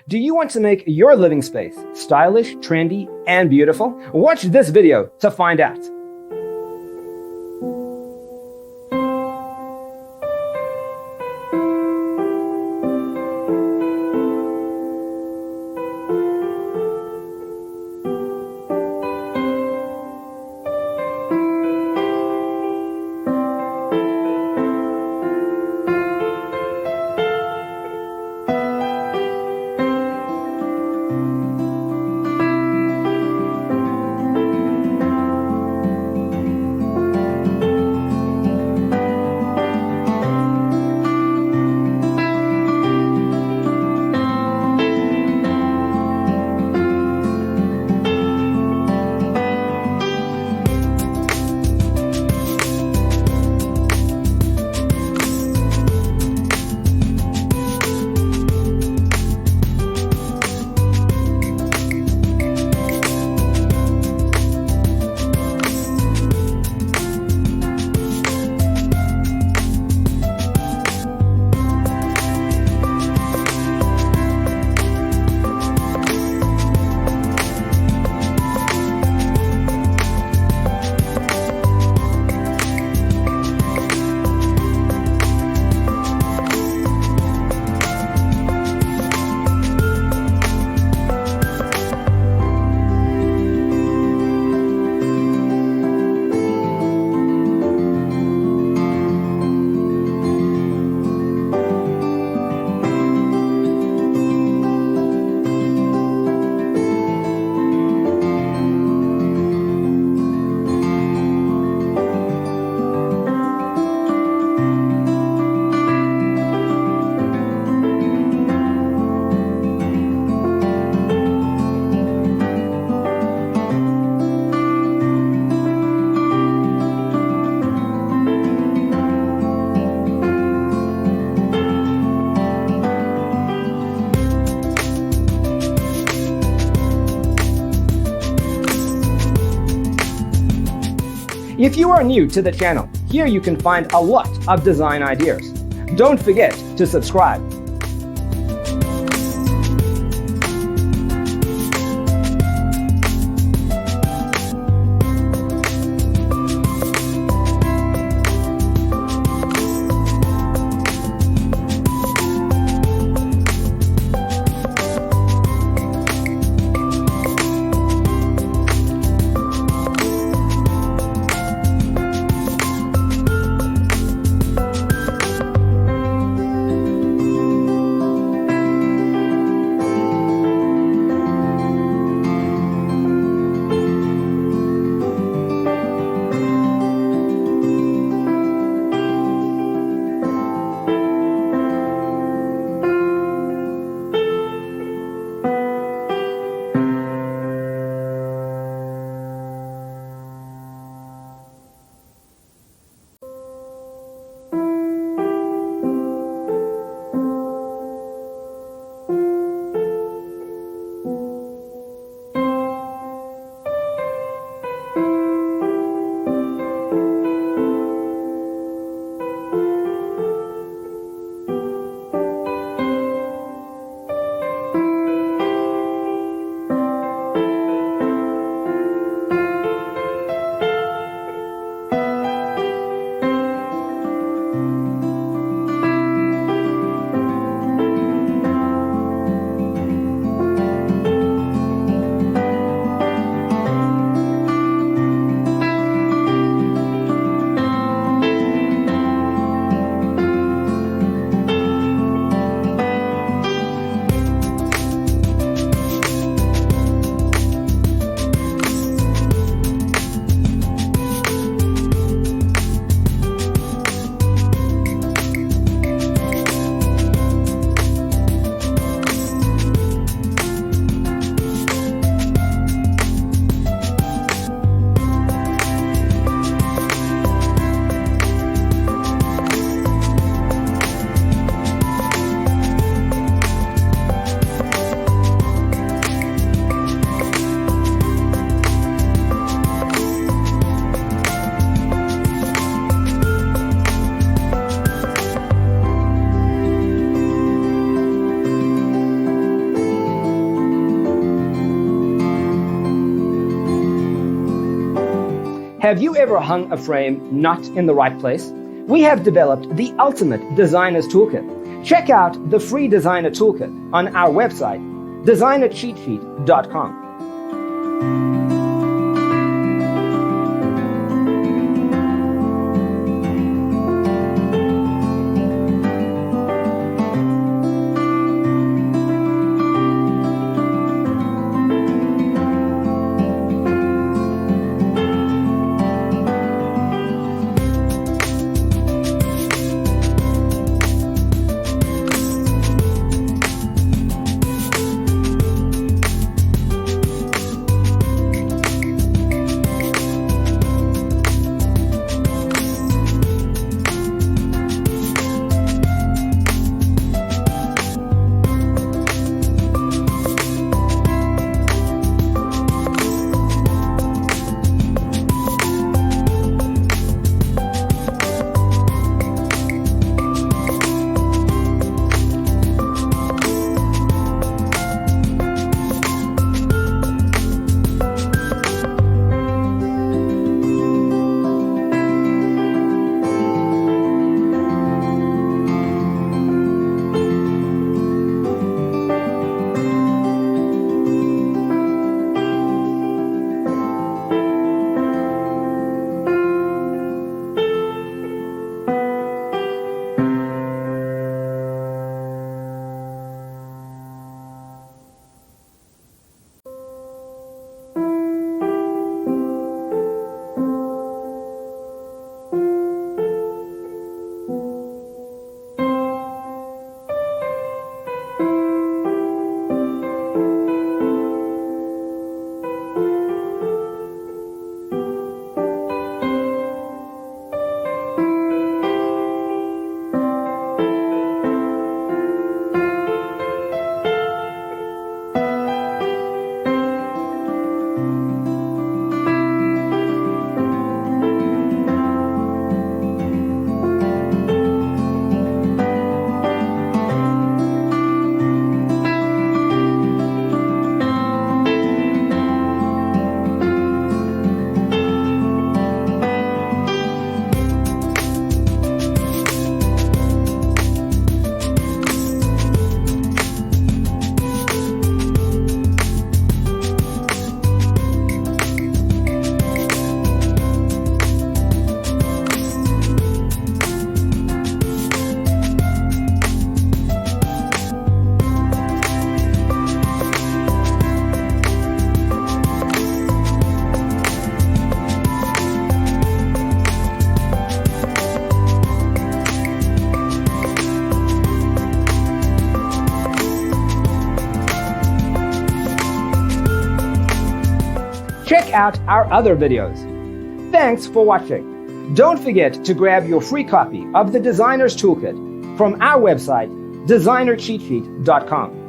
Do you want to make your living space stylish, trendy, and beautiful? Watch this video to find out. If you are new to the channel, here you can find a lot of design ideas. Don't forget to subscribe. Have you ever hung a frame not in the right place? We have developed the ultimate designer's toolkit. Check out the free designer toolkit on our website, designercheatsheet.com. Check out our other videos. Thanks for watching. Don't forget to grab your free copy of the Designer's Toolkit from our website, designercheatsheet.com.